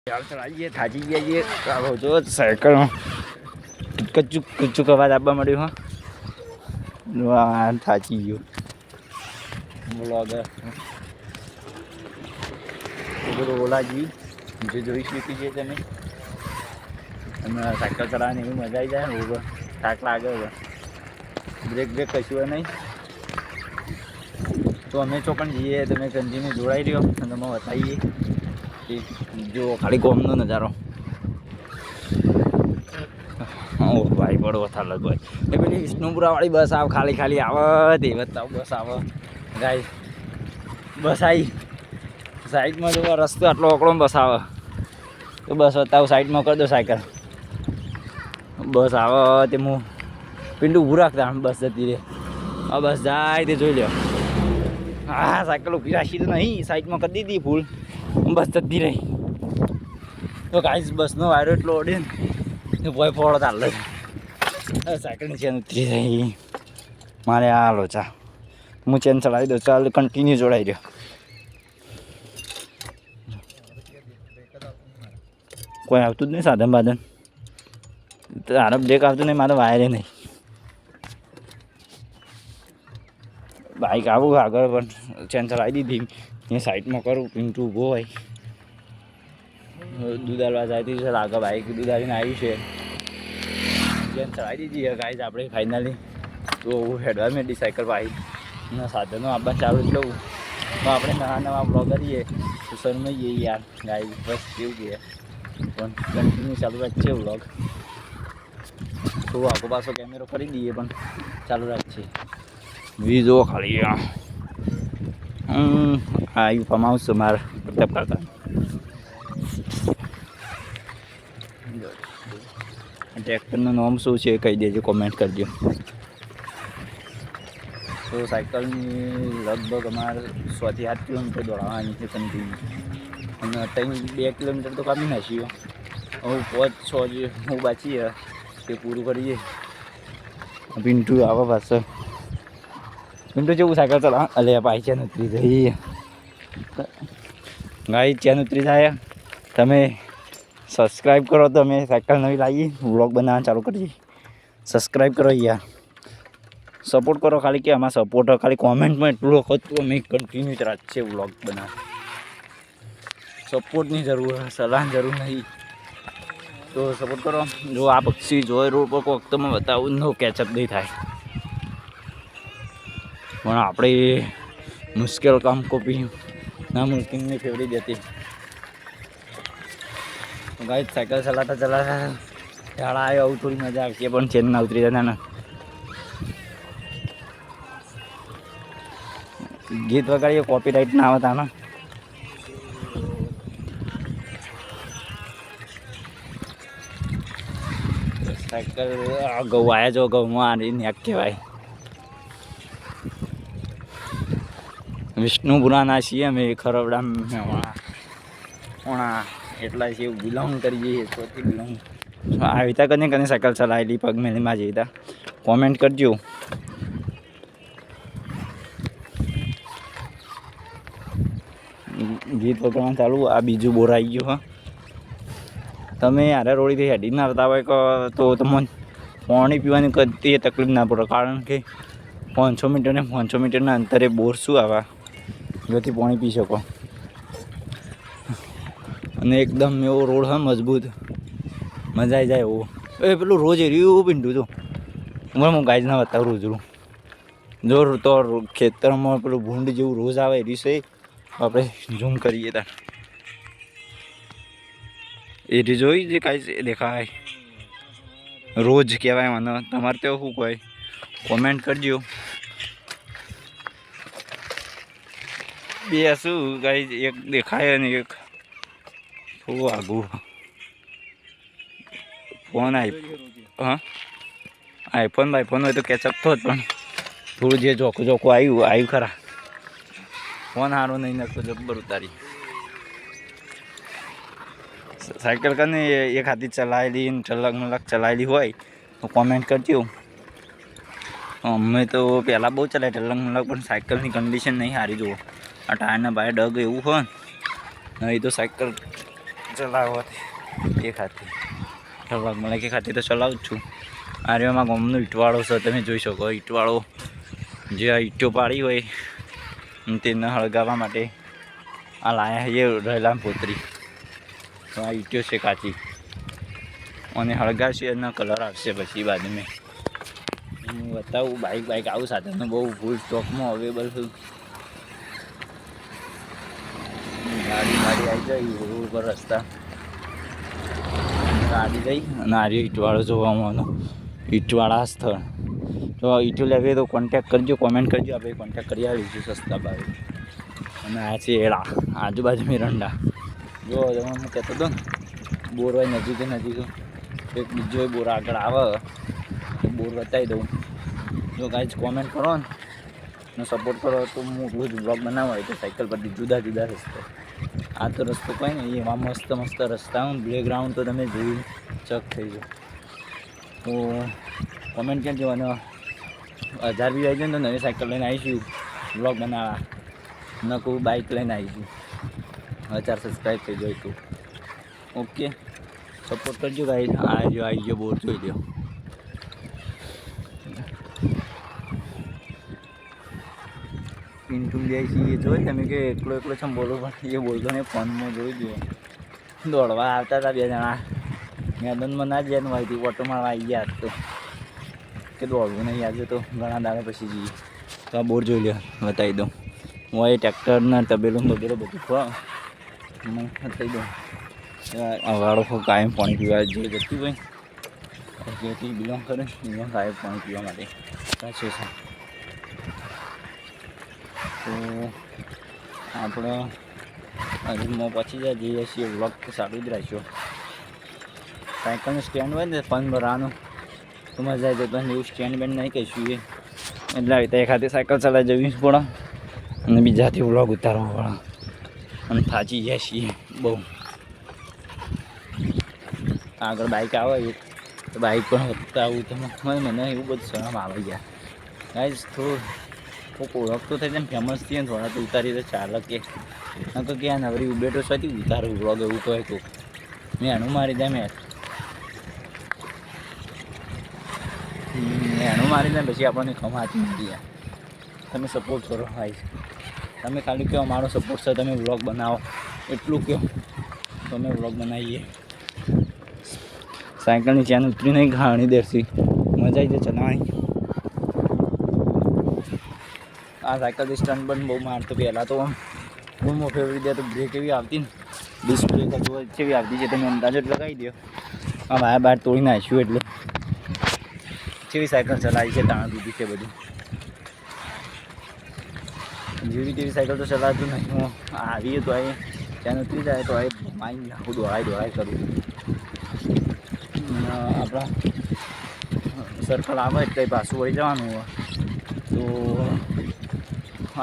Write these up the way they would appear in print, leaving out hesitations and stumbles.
ચાલ ચલાવીએ થાકી ગયા છીએ. ચાલો જો સાયકલ કચુક કચુક અવાજ આપવા મળ્યો. હા થાકી ગયો બ્લોગર બધું ઓલાજી જે જોઈ શકી છે તમે. અને સાયકલ ચલાવવાની એવી મજા આવી જાય ને. થાક લાગે બ્રેક કશું નહીં. તો અમે ચોકન જઈએ તમે કન્ટિન્યુ જોડાઈ રહ્યો અને તમે બતાવીએ જો ખાલી ગોમનો નજારો. ઓ ભાઈ બડો થાલ ભાઈ એ પેલી વિષ્ણુપુરાવાળી બસ આવે ખાલી આવે તે બતાવ બસ આવે ગાય બસ આવી સાઈડમાં જો રસ્તો આટલો અકડો બસ આવે તો બસ બતાવું સાઈડમાં કરી દો સાયકલ. બસ આવે તે હું પિંડું ઊભું રાખતા બસ જતી રહે. હા બસ જાય તે જોઈ લ્યો. હા સાયકલ ઊભી રાખી તો નહીં સાઈડમાં કરી દીધી ફૂલ બસ જતી રહી. તો ગાઈસ બસનો વાયરો એટલો ઓડે ને ભય ફોડો ચાલે સાયકલ નીચે ઉતરી રહી. મારે આ લોચા હું ચેન ચલાવી દઉં. ચાલ કન્ટિન્યુ જોડાઈ રહ્યો. કોઈ આવતું જ નહીં સાધન બાધન. તારે બ્રેક આવતું નહીં મારે વાયરે નહીં. બાઇક આવું આગળ પણ ચેન ચલાવી દીધી એ સાઈડમાં કરું પિન્ટુ ઊભો હોય. દૂધ આલવા જાય છે આગળ બાઇક દૂધ આવીને આવ્યું છે. ચેન ચલાવી દીધી ગાઈઝ આપણે ફાઇનલી. તો હેડવા મેળી સાયકલ ભાઈ ના સાધનો આપવા ચાલુ જ લઉં તો આપણે નવા બ્લોગ કરીએ તો શરમાઈએ યાર ગાઈઝ. બસ કેવું કે પણ કન્ટિન્યુ ચાલુ રાખીએ વ્લોગ. તો આખો પાછો કેમેરો કરી દઈએ પણ ચાલુ રાખીએ. વીજો ખાલી આવ્યું ફાર્મ હાઉસ મારે પ્રતાપ કાકા. ટ્રેક્ટરનું નામ શું છે કહી દેજો કોમેન્ટ કરજો. તો સાયકલની લગભગ અમારે 6 થી 7 કિલોમીટર દોડાવવાની છે કન્ટિન્યુ. અને 2 કિલોમીટર તો કાપી નાખ્યો. હું 5-6 જે હું બાચીએ તે પૂરું કરીએ. પિન્ટુ આવે પાછળ. પિન્ટુ જેવું સાયકલ ચલાવ અલે ભાઈ ચેન ઉતરી જઈ ગાઈ ચેન ઉતરી જાય. તમે સબસ્ક્રાઈબ કરો તો અમે સાયકલ નવી લાવીએ વ્લોગ બનાવવાનું ચાલુ કરીએ. સબસ્ક્રાઈબ કરો યાર સપોર્ટ કરો ખાલી કે આમાં સપોર્ટ ખાલી કોમેન્ટમાં એટલું લખો તો અમે કન્ટિન્યુ જ રાખીએ વ્લોગ બનાવ. સપોર્ટની જરૂર સલાહની જરૂર નહીં તો સપોર્ટ કરો. જો આ પક્ષી જોઈ રોડ પર કોક તો મેં બતાવું નો કેચઅપ નહીં થાય પણ આપણે મુશ્કેલ કામ કોપી ના મુશ્કેલની ફેવરી દેતી. ગાઈસ સાયકલ ચલાવતા ઝાડા આવ્યો આવું થોડી મજા આવશે પણ ચેન ના ઉતરી જતા ને. ગીત વગાડીએ કોપીરાઇટ ના આવતા ને. સાયકલ ઘઉં આવ્યા જો ઘઉંમાં નેક કહેવાય. વિષ્ણુપુરાના છીએ અમે ખરવડા ઓણા એટલા છે બિલોંગ કરીએ. ચોથી બિલોંગ આવી હતા કને સાયકલ ચલાવેલી પગ મેળીમાં જઈ હતા કોમેન્ટ કરજો. ગીત વગાડવાનું ચાલુ. આ બીજું બોર આવી ગયું. હા તમે યારે રોડીથી હેડી ના આવતા હોય તો તમને પાણી પીવાની કદી તકલીફ ના પડે કારણ કે 500 મીટર ને 500 મીટરના અંતરે બોર શું આવા જેથી પાણી પી શકો. અને એકદમ એવો રોડ હા મજબૂત મજા આવી જાય એવો. એ પેલું રોજ એર્યું પિંડું તો હું ગાઈડ ના બતાવું રોજરું જો તો ખેતરમાં પેલું ભૂંડ જેવું રોજ આવે એરી છે. આપણે ઝૂમ કરીએ તાર એરી જોઈ જે કાંઈ દેખાય રોજ કહેવાય મને. તમારે તો શું કહે કોમેન્ટ કરજો. બે શું કાંઈ એક દેખાય ને એક થોડું આગું ફોન હા આઈફોન બાઈફોન હોય તો કેચઅપ તો જ પણ થોડું જે જોકું આવ્યું ખરા. ફોન સારો નહીં નાખતો જબ્બર ઉતારી. સાયકલ કરીને એક હાથી ચલાવેલી મલક ચલાવેલી હોય તો કોમેન્ટ કરજો. અમે તો પહેલાં બહુ ચલાવી મલક પણ સાયકલની કન્ડિશન નહીં સારી જુઓ. આ ટાયરના બાય ડગ એવું હોય ને એ તો સાયકલ ચલાવો એ ખાતી વ્લોગ મળે કે ખાતી તો ચલાવું જ છું. આર્યમાં ગામનો ઈંટવાળો છે, તમે જોઈ શકો. ઈંટવાળો જે આ ઈંટો પાડી હોય તેને હળગાવવા માટે આ લાયા એ રહેલા પોતરી. તો આ ઈંટો છે કાચી અને હળગાવશે એનો કલર આવશે પછી બાદ મેં હું બતાવું. બાઇક આવું સાધનનું બહુ ફૂલ સ્ટોકમાં અવેલેબલ થયું. ગાડી આવી જાય રોડ ઉપર રસ્તા ગાડી જઈ અને આર્ય ઈંટવાળો જોવાનો ઈંટવાળા સ્થળ. તો ઈંટો લેવી તો કોન્ટેક્ટ કરજો, કોમેન્ટ કરજો, આપણે કોન્ટેક્ટ કરી આવીશું સસ્તા ભાવે. અને આ છે એળા, આજુબાજુ મિરંડા. જો હું કહેતો હતો ને બોર હોય નજીક એક બીજો બોર આગળ આવે તો બોર બતાવી દઉં. જો ગાઈઝ કોમેન્ટ કરો ને સપોર્ટ કરો તો હું એટલું જ બ્લોગ બનાવવા હોય તો સાયકલ પરથી જુદા જુદા રસ્તા. આ તો રસ્તો કંઈ નહીં, એવા મસ્ત મસ્ત રસ્તા. પ્લેગ્રાઉન્ડ તો તમે જોઈ ચક થઈ જાઓ. તો કોમેન્ટ કરજો અને 1000 વ્યૂ આવી જાય તો નવી સાયકલ લઈને આવીશું બ્લોગ બનાવવા. ન કોઈ બાઇક લઈને આવીશું. 1000 સબસ્ક્રાઈબ થઈ જાય તો ઓકે સપોર્ટ કરજો ગાઈઝ. આવી ગયો બોર જોઈ લો. પિન્ટુ જાય છે એ જોઈ તમે કે એકલો છે બોલો પણ એ બોલતો ને ફોનમાં જોઈ દો. દોડવા આવતા હતા 2 જણા મેદાનમાં ના જવાનું હોય હતી ઓટો મારવા આવી ગયા તો કે દોડવું નહીં આજે તો ઘણા દાડા પછી જઈએ. તો આ બોર જોઈ લો બતાવી દઉં. હું એ ટ્રેક્ટરના તબેલું બધું બતાવી દઉં. વાળો કાયમ પાણી પીવા જે જતી હોય જેથી બિલોંગ કરે એમાં કાયમ પાણી પીવા માટે સાચું છે. તો આપણે હજુમાં પહોંચી જઈએ છીએ. વ્લોગ તો સારું જ રાખ્યો. સાયકલનું સ્ટેન્ડ હોય ને ફન ભરવાનું તો મજા આવી જાય. એવું સ્ટેન્ડ બેન્ડ નહીં કહીશું એ એટલે આવી રીતે એખાદી સાયકલ ચલાવી જવી પડે અને બીજાથી વ્લોગ ઉતારવા પડે અને થાચી જાય છીએ બહુ. આગળ બાઇક આવે એક તો બાઇક પણ વધતા આવું તમે મને એવું બધું શરમ આવે ગયા. ગાઈઝ થોડું ઓળખ તો થઈ જાય ને ફેમસ થઈએ ને થોડા તો ઉતારી તો ચાલે કે ન તો ક્યાં નવરી ઉબેટો સાથી ઉતારું વ્લોગ એવું કહે તો મેં એનું મારી જાય એનું મારી જાય પછી આપણને કમાતી નથી. યાર તમે સપોર્ટ કરો ભાઈ. તમે ખાલી કહો મારો સપોર્ટ છે તમે વ્લોગ બનાવો એટલું કહો તો અમે વ્લોગ બનાવીએ. સાયકલની ચેન ઉતરી નહીં ઘાણી દેરથી મજા આવી જાય ચલાવવાની. આ સાયકલથી સ્ટન્ટ પણ બહુ મારતો. પહેલાં તો બહુ ફેવરેટ દે તો બ્રેક એવી આવતી ને ડિસ્ક બ્રેક કેવી આવતી છે તમે અંદાજો જ લગાવી દો. આ વાયા બહાર તોડી નાખ્યું એટલે કેવી સાયકલ ચલાવી છે તાણ દીધી છે બધું. જેવી તેવી સાયકલ તો ચલાવતું નહીં. હું આવીએ તો એ ત્યાં ઉતરી જાય તો એ માઇન્ડ આખું દોડાય કરું. આપણા સર્કલ આવે એટલે પાછું વળી જવાનું હોય તો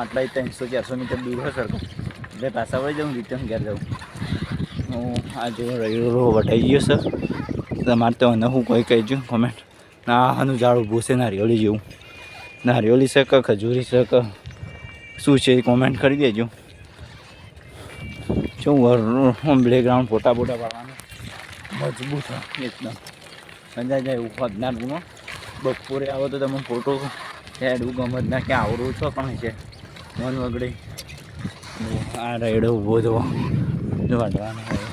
આટલા 300-400 મીટર દૂર હોય સર્કલ એટલે પાછા વળી જાઉં રિટર્ન ઘેર જાઉં. હું આ જો રવિવારો વટાઈ ગયો સર તમારે તો અને હું કોઈ કહેજો કોમેન્ટ. ના આનું ઝાડ ઊભું છે નારિયેળી જેવું. નારિયેળી છે કે ખજૂરી છે કે શું છે એ કોમેન્ટ કરી દેજો. શું પ્લેગ્રાઉન્ડ ફોટા પાડવાનું મજબૂત એકદમ મજા જાય એવું વધનારમાં. બપોરે આવો તો તમે ફોટો એડવું ગમત ના ક્યાં આવડું છો પણ છે મન વગડે. આ રેડો ઊભો જો વાઢવાનો હોય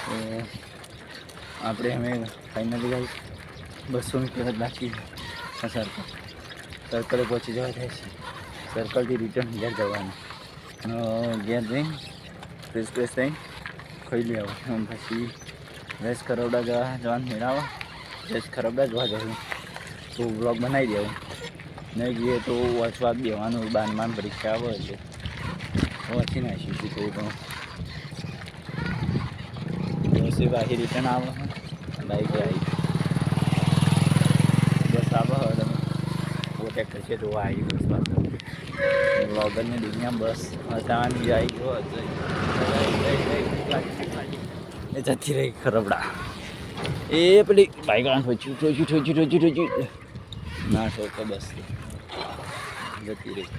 તો આપણે અમે ફાઇનલી ગઈ 200 મીટર જ બાકી સર્કલે પહોંચી જવા થાય છે. સર્કલથી રિટર્ન ઘેર જવાનું. ઘેર જઈને ફ્રેશ થઈને ખાઈ લેવું પછી રેસ ખરવડા જવાનું મેળાવો. રેસ ખરવડા જોવા જવું તો વ્લોગ બનાવી દેવું. નહીં જઈએ તો વાંચવા દેવાનું. બાનમાં પરીક્ષા આવે એટલે વાંચી નાખીશું થોડું ઘણું. પછી પાછી રિટર્ન આવે બાઈક આવી બસ આવે તમે કોટેક કરશે તો આવી બસ પાછળ વ્લોગરની દુનિયા બસ હટાવાની જાય ગયો એ જતી રહી ખરબડા. એ પેલી બાઈક ઠોચી ના ઠોકે બસ જતી રહી.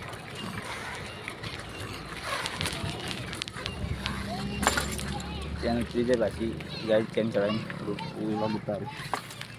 ચેનલ ત્રીજે પાછી ગાઈડ કેમ ચડાવીને થોડું ઉતારું